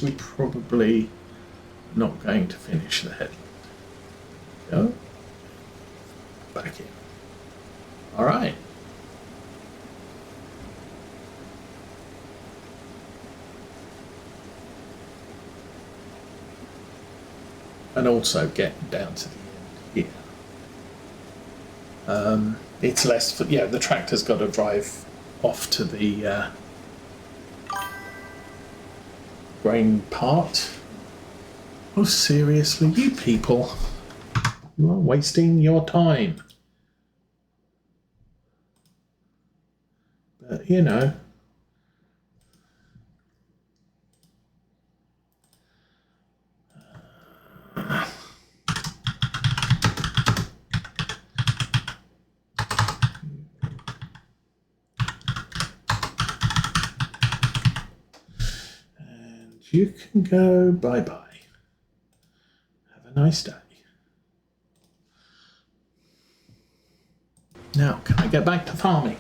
because we're probably not going to finish the headland. Go. Back in. All right. And also get down to the end here. It's less, yeah, the tractor's got to drive off to the grain part. Oh, seriously, you people. You are wasting your time. But, you know. And you can go bye-bye. Have a nice day. Now, can I get back to farming?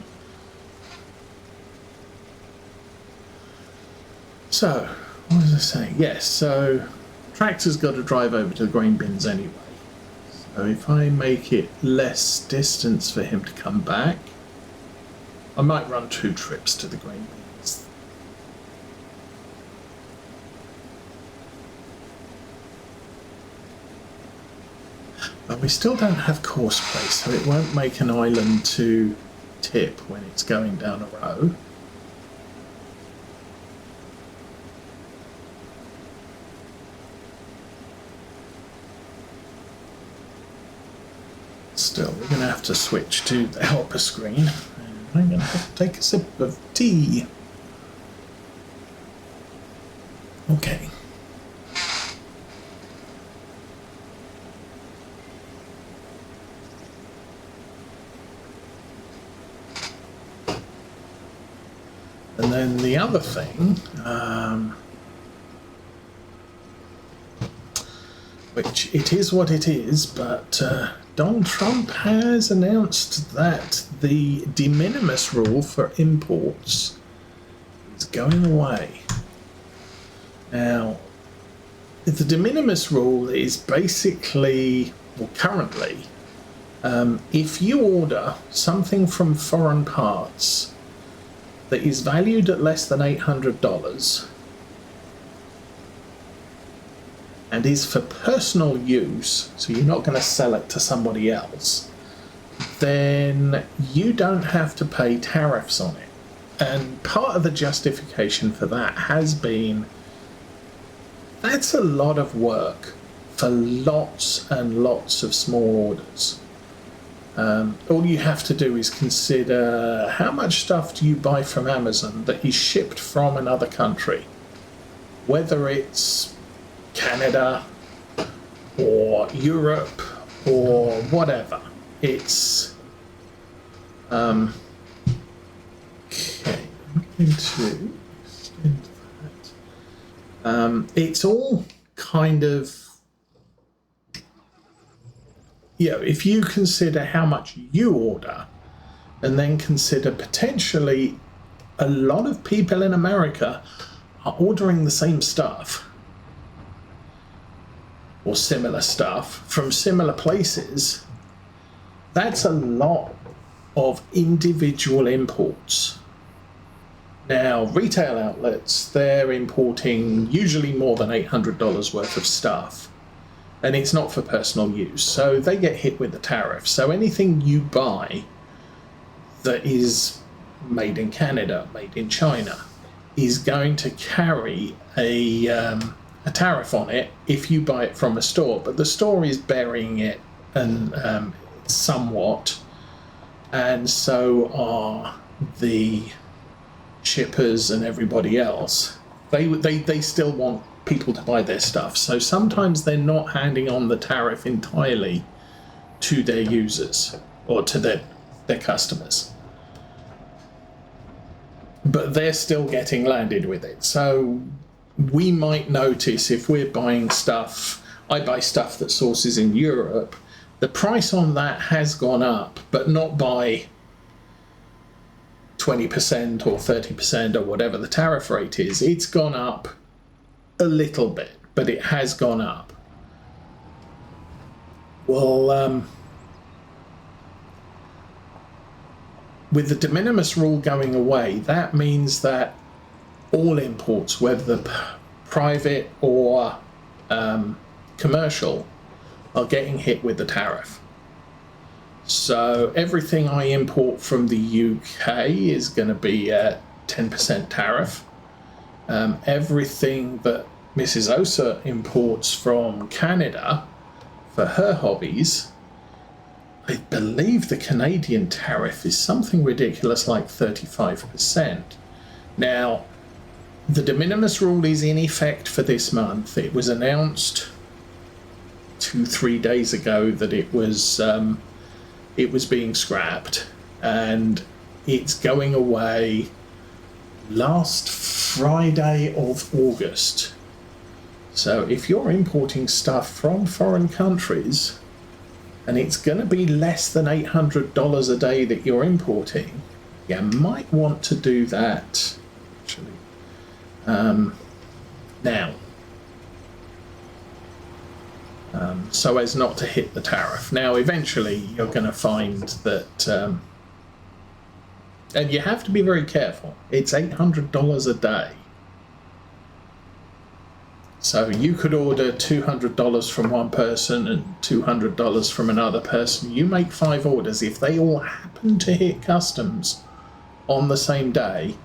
So, what was I saying? Yes, so tractor's got to drive over to the grain bins anyway. So if I make it less distance for him to come back, I might run 2 trips to the grain bins. But we still don't have course place, so it won't make an island to tip when it's going down a row. Still, we're going to have to switch to the helper screen. And I'm going to have to take a sip of tea. Okay. And then the other thing, which it is what it is, but Donald Trump has announced that the de minimis rule for imports is going away. Now, the de minimis rule is basically, well, currently, if you order something from foreign parts that is valued at less than $800 and is for personal use, so you're not going to sell it to somebody else, then you don't have to pay tariffs on it. And part of the justification for that has been that's a lot of work for lots and lots of small orders. All you have to do is consider how much stuff do you buy from Amazon that is shipped from another country, whether it's Canada or Europe or whatever. It's okay, I'm going to extend that. It's all kind of, yeah, if you consider how much you order and then consider potentially a lot of people in America are ordering the same stuff or similar stuff from similar places, that's a lot of individual imports. Now, retail outlets, they're importing usually more than $800 worth of stuff, and it's not for personal use, so they get hit with the tariff. So anything you buy that is made in Canada, made in China, is going to carry a tariff on it if you buy it from a store, but the store is burying it and somewhat, and so are the shippers and everybody else. They still want people to buy their stuff, so sometimes they're not handing on the tariff entirely to their users or to their customers, but they're still getting landed with it. So we might notice if we're buying stuff, I buy stuff that sources in Europe, the price on that has gone up, but not by 20% or 30% or whatever the tariff rate is. It's gone up a little bit, but it has gone up. Well, with the de minimis rule going away, that means that all imports, whether private or commercial, are getting hit with the tariff. So everything I import from the UK is going to be at 10% tariff. Everything that Mrs. Osa imports from Canada for her hobbies, I believe the Canadian tariff is something ridiculous like 35%. Now, the de minimis rule is in effect for this month. It was announced 2-3 days ago that it was being scrapped, and it's going away last Friday of August. So if you're importing stuff from foreign countries and it's going to be less than $800 a day that you're importing, you might want to do that actually now, so as not to hit the tariff. Now eventually you're going to find that and you have to be very careful. It's $800 a day. So you could order $200 from one person and $200 from another person. You make 5 orders. If they all happen to hit customs on the same day,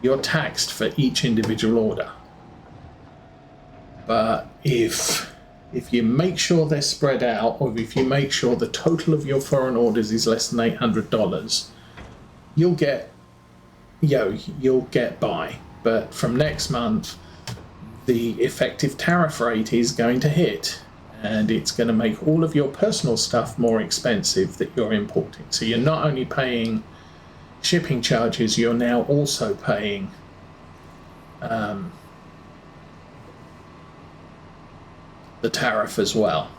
you're taxed for each individual order. But if you make sure they're spread out, or if you make sure the total of your foreign orders is less than $800, you'll get by. But from next month, the effective tariff rate is going to hit, and it's going to make all of your personal stuff more expensive that you're importing. So you're not only paying shipping charges, you're now also paying the tariff as well.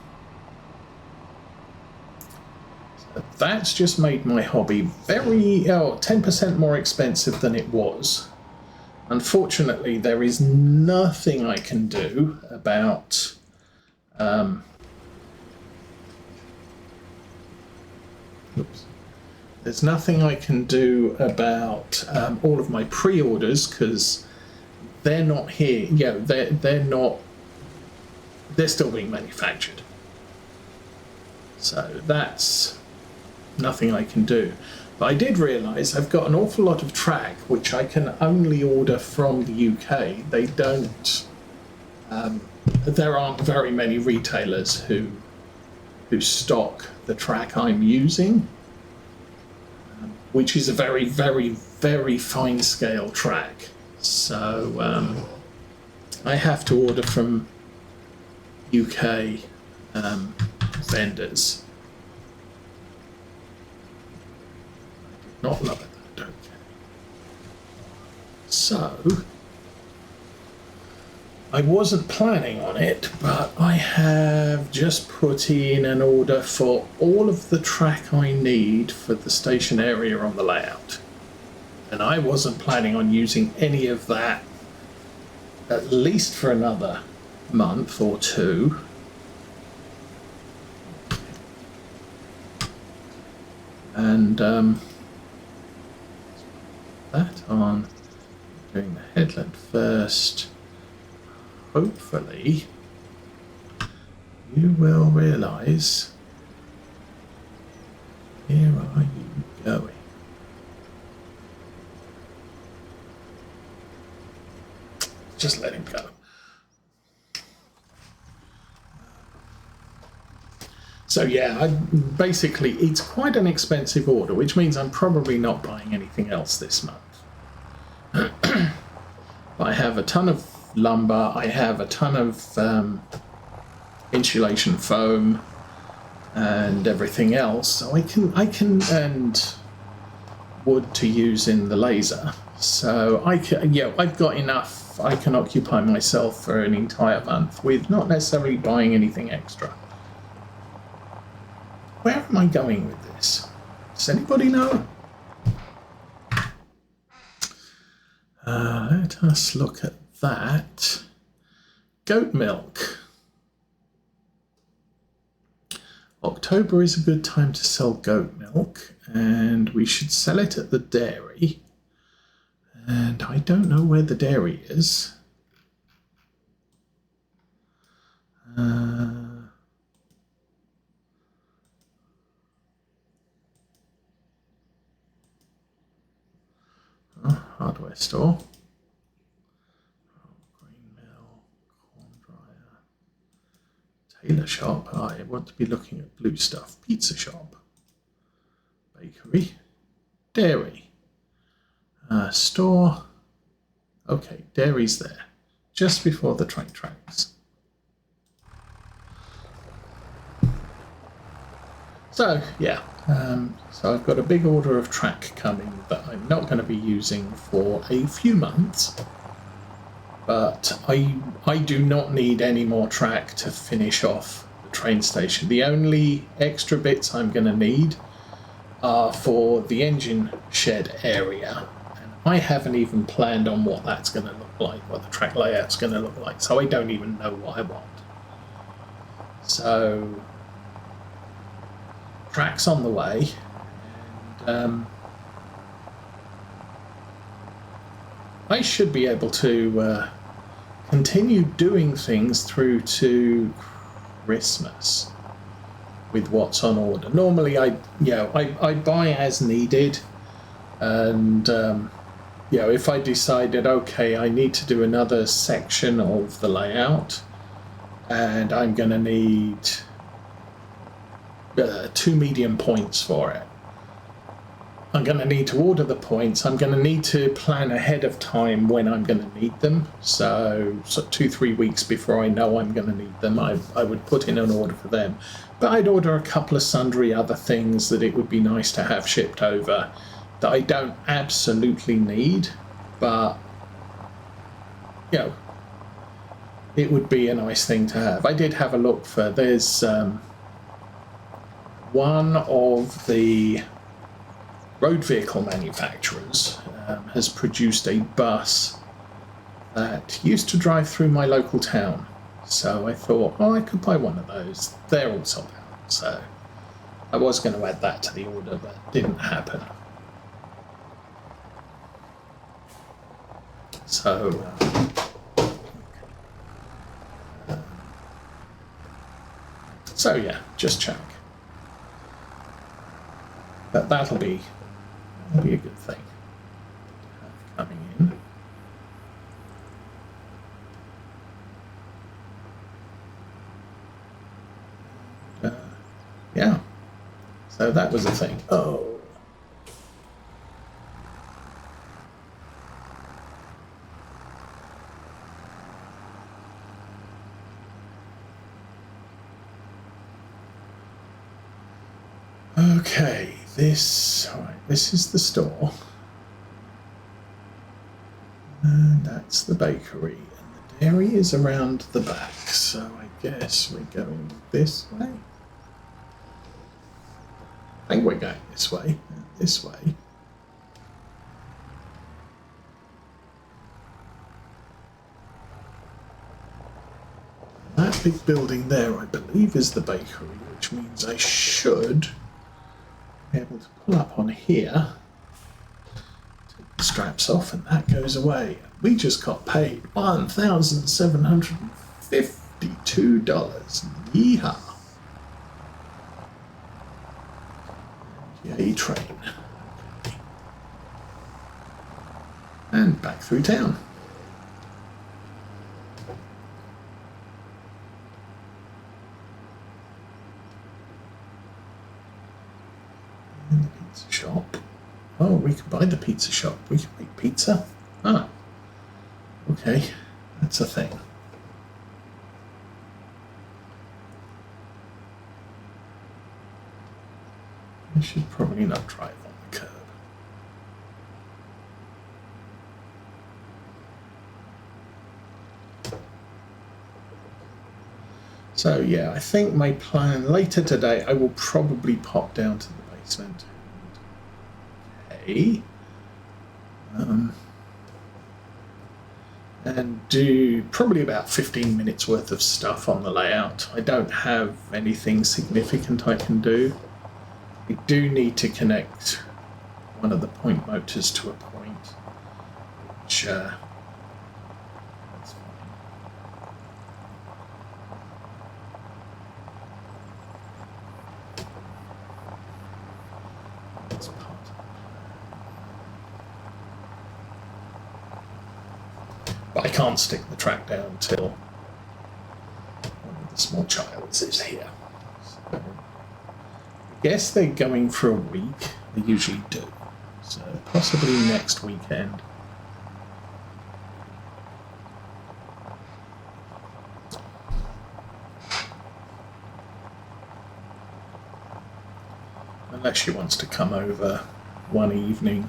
So that's just made my hobby 10% more expensive than it was. Unfortunately, there is nothing I can do about there's nothing I can do about all of my pre-orders, because they're not here. They're not. They're still being manufactured. So that's nothing I can do. But I did realise I've got an awful lot of track which I can only order from the UK. They don't. There aren't very many retailers who stock the track I'm using, which is a very, very, very fine scale track. So I have to order from UK vendors. Not love it, though, don't care. So I wasn't planning on it, but I have just put in an order for all of the track I need for the station area on the layout. And I wasn't planning on using any of that at least for another month or two. And that on, doing the headland first. Hopefully you will realise, where are you going? Just let him go. So yeah, basically it's quite an expensive order, which means I'm probably not buying anything else this month. I have a ton of lumber, I have a ton of insulation foam and everything else, so I can and wood to use in the laser. So I've got enough. I can occupy myself for an entire month with not necessarily buying anything extra. Where am I going with this? Does anybody know? Let us look at that. goat milk. October is a good time to sell goat milk, and we should sell it at the dairy. And I don't know where the dairy is. Hardware store. Grain mill, corn dryer, tailor shop. I want to be looking at blue stuff. Pizza shop, bakery, dairy, store. Okay, dairy's there, just before the train tracks. So yeah, so I've got a big order of track coming that I'm not going to be using for a few months, but I do not need any more track to finish off the train station. The only extra bits I'm going to need are for the engine shed area, and I haven't even planned on what that's going to look like, what the track layout's going to look like, so I don't even know what I want. So track's on the way, and I should be able to continue doing things through to Christmas with what's on order. Normally I buy as needed, and if I decided, okay, I need to do another section of the layout and I'm going to need 2 medium points for it, I'm going to need to order the points. I'm going to need to plan ahead of time when I'm going to need them. So 2-3 weeks before I know I'm going to need them, I would put in an order for them. But I'd order a couple of sundry other things that it would be nice to have shipped over that I don't absolutely need, but it would be a nice thing to have. I did have a look for, there's one of the road vehicle manufacturers has produced a bus that used to drive through my local town. So I thought, I could buy one of those. They're all sold out. So I was going to add that to the order, but it didn't happen. So yeah, just check. But that'll be a good thing to have coming in. Yeah, so that was a thing. Oh. Okay, this is the store, and that's the bakery, and the dairy is around the back, so I guess we're going this way. I think we're going this way. That big building there, I believe, is the bakery, which means I should be able to pull up on here, take the straps off, and that goes away. We just got paid $1,752. Yeehaw! Yay, train. Okay. And back through town. Shop. Oh, we can buy the pizza shop. We can make pizza. Ah, okay, that's a thing. I should probably not drive on the curb. So yeah, I think my plan later today, I will probably pop down to the basement. and do probably about 15 minutes worth of stuff on the layout. I don't have anything significant I can do. I do need to connect one of the point motors to a point, which that's fine. That's part of it. But I can't stick the track down till one of the small childs is here. So I guess they're going for a week. They usually do. So possibly next weekend. Unless she wants to come over one evening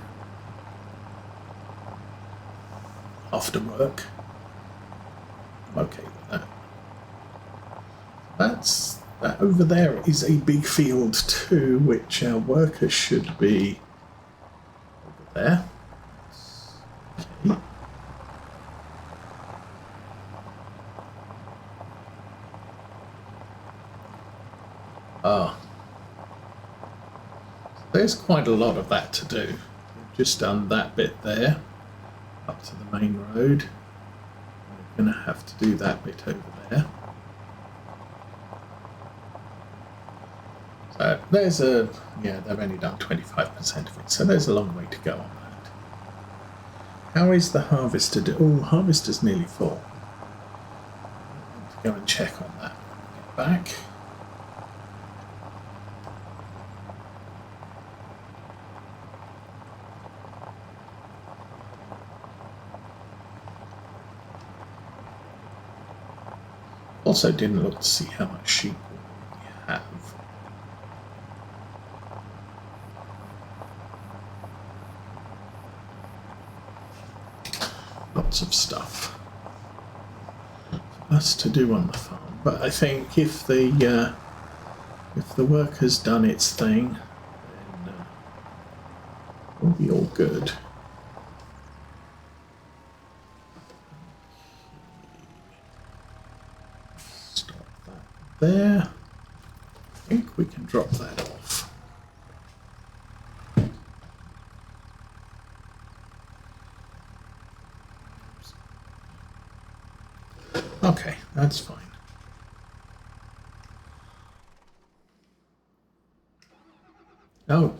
after work. I'm okay with that. That over there is a big field too, which our workers should be over there. Okay. There's quite a lot of that to do. We've just done that bit there, up to the main road. We're going to have to do that bit over there. So there's yeah, they've only done 25% of it, so there's a long way to go on that. How is the harvester Oh, harvester's nearly full. I need to go and check on that when we get back. Also didn't look to see how much sheep we have. Lots of stuff for us to do on the farm, but I think if the work has done its thing, then we'll be all good. Stop that there. I think we can drop that off. Okay, that's fine. Oh.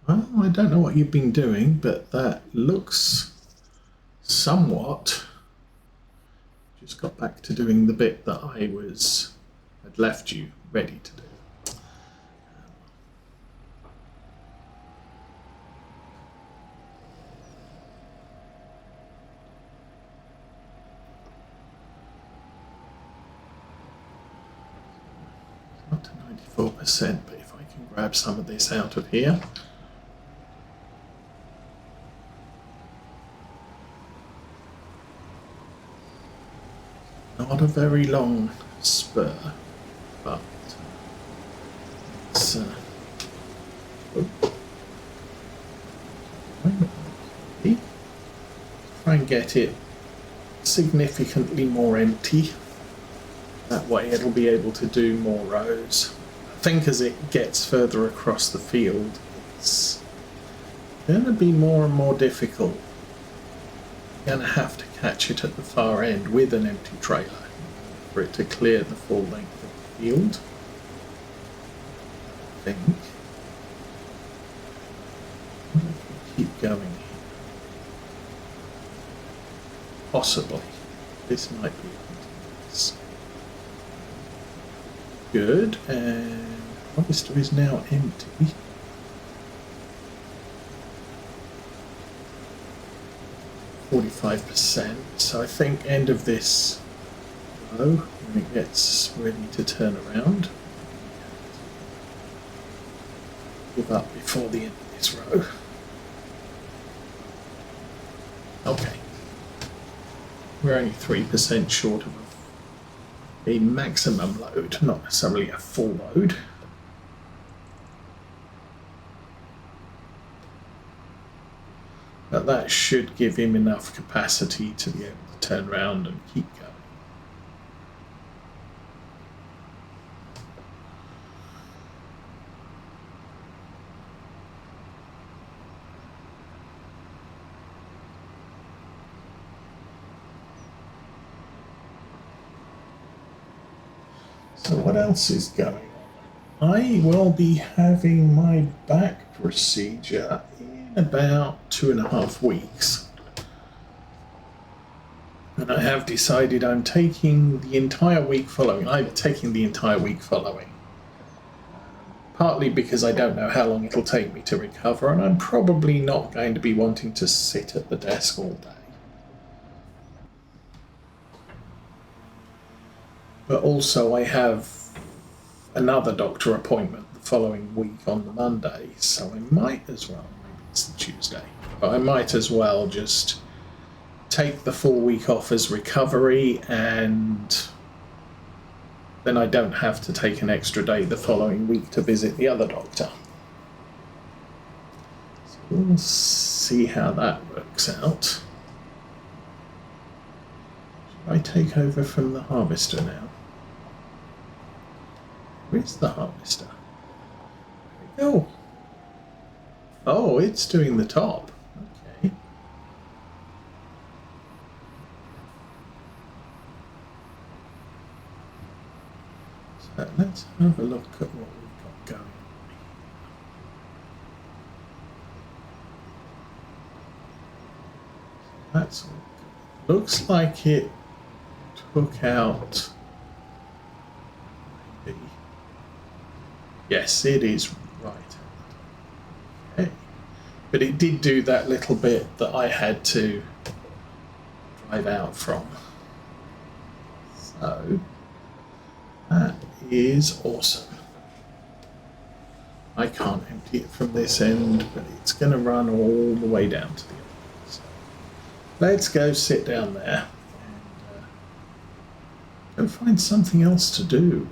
Well, I don't know what you've been doing, but that looks somewhat... Just got back to doing the bit that I had left you ready to do. Not to 94%, but if I can grab some of this out of here. Not a very long spur, but it's try and get it significantly more empty. That way it'll be able to do more rows. I think as it gets further across the field, it's going to be more and more difficult. You're going to have to catch it at the far end with an empty trailer for it to clear the full length of the field. I think. What if we keep going here? Possibly. This might be continuous. Good, and harvester is now empty. %, so I think end of this row, when it gets ready to turn around, give up before the end of this row. Okay, we're only 3% short of a maximum load, not necessarily a full load. But that should give him enough capacity to be able to turn around and keep going. So what else is going on? I will be having my back procedure in about 2.5 weeks. And I have decided I'm taking the entire week following. I'm taking the entire week following. Partly because I don't know how long it'll take me to recover, and I'm probably not going to be wanting to sit at the desk all day. But also I have another doctor appointment the following week on the Monday, so I might as well, maybe it's the Tuesday, but I might as well just take the full week off as recovery, and then I don't have to take an extra day the following week to visit the other doctor. So we'll see how that works out. Should I take over from the harvester now? Where's the harvester? There we go. Oh, it's doing the top. Okay. So let's have a look at what we've got going on. That's all good. Looks like it took out. Yes, it is right. Okay. But it did do that little bit that I had to drive out from. So that is awesome. I can't empty it from this end, but it's going to run all the way down to the other end. So let's go sit down there and go find something else to do.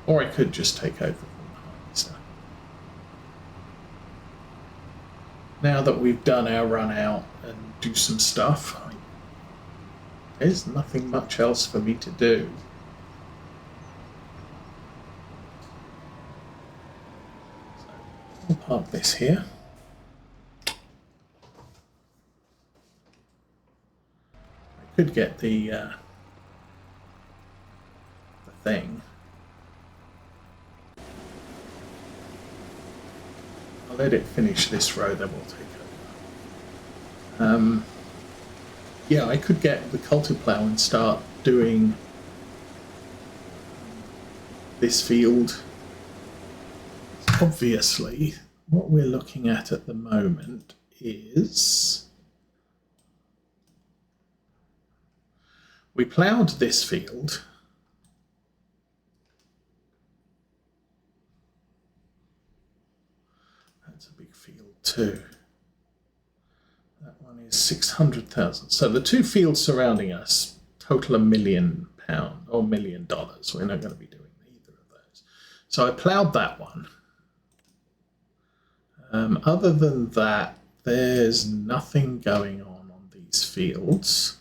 Or I could just take over from the harvester. Now that we've done our run out and do some stuff, there's nothing much else for me to do. So we'll park this here. I could get the thing. I'll let it finish this row, then we'll take over. Yeah, I could get the cultiplow and start doing this field. Obviously, what we're looking at the moment is we ploughed this field. That's a big field too. That one is 600,000. So the two fields surrounding us total £1 million or $1 million. We're not going to be doing either of those. So I ploughed that one. Other than that, there's nothing going on these fields.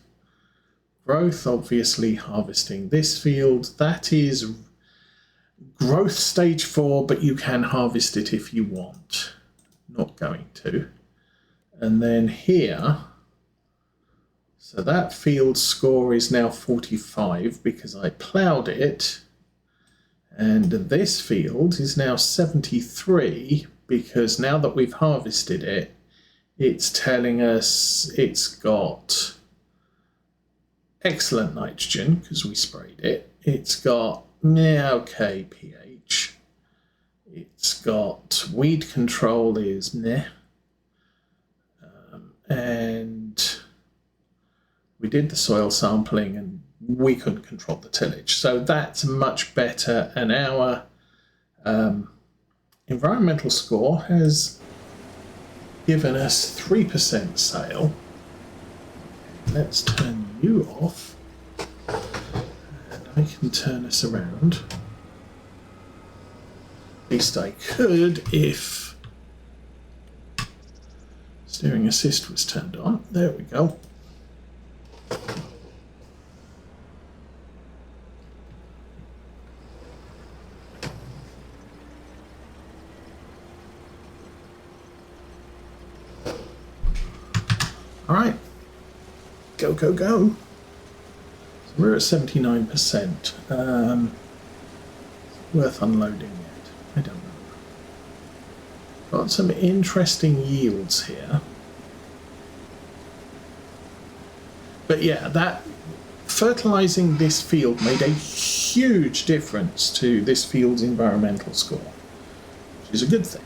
Growth, obviously harvesting this field. That is growth stage 4, but you can harvest it if you want. Not going to. And then here, so that field score is now 45 because I ploughed it. And this field is now 73 because now that we've harvested it, it's telling us it's got excellent nitrogen because we sprayed it. It's got, okay, pH. It's got weed control is meh. And we did the soil sampling and we couldn't control the tillage. So that's much better. And our environmental score has given us 3% sale. Let's turn you off. And I can turn us around. At least I could if steering assist was turned on. There we go. All right, go, go, go. So we're at 79%. Worth unloading yet? I don't know. Got some interesting yields here. But yeah, that fertilizing this field made a huge difference to this field's environmental score, which is a good thing.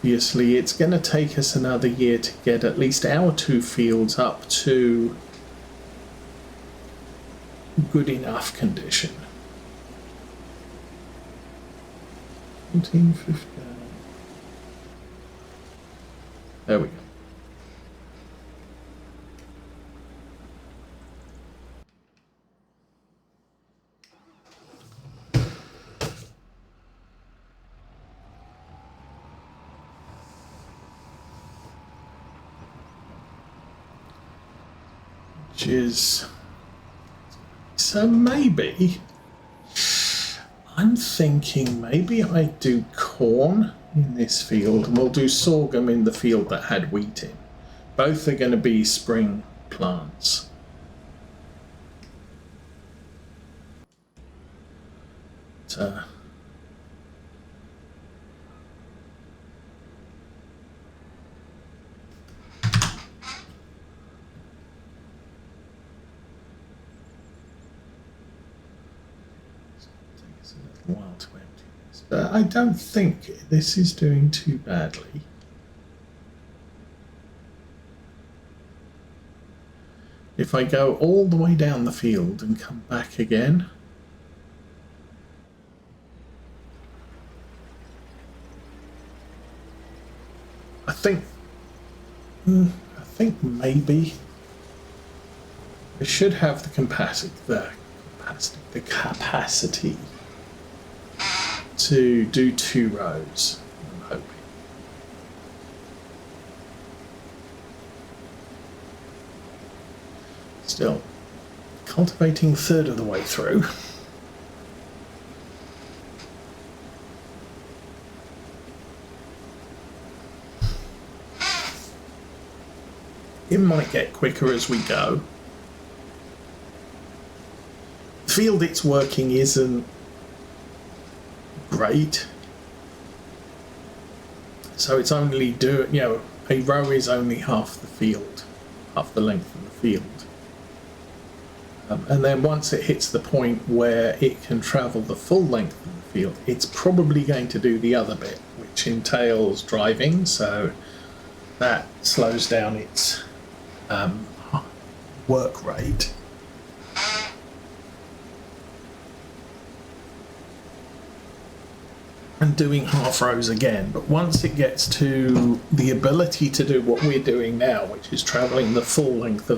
Obviously, it's going to take us another year to get at least our 2 fields up to good enough condition. 1950. There we go. Which is, so maybe I'm thinking maybe I do corn in this field and we'll do sorghum in the field that had wheat in. Both are going to be spring plants. But, while to empty this, but I don't think this is doing too badly. If I go all the way down the field and come back again, I think maybe I should have the capacity to do 2 rows, I'm hoping. Still, cultivating 1/3 of the way through. It might get quicker as we go. The field it's working isn't great, so it's only a row is only half the field, half the length of the field, and then once it hits the point where it can travel the full length of the field, it's probably going to do the other bit, which entails driving, so that slows down its work rate. And doing half rows again, but once it gets to the ability to do what we're doing now, which is travelling the full length of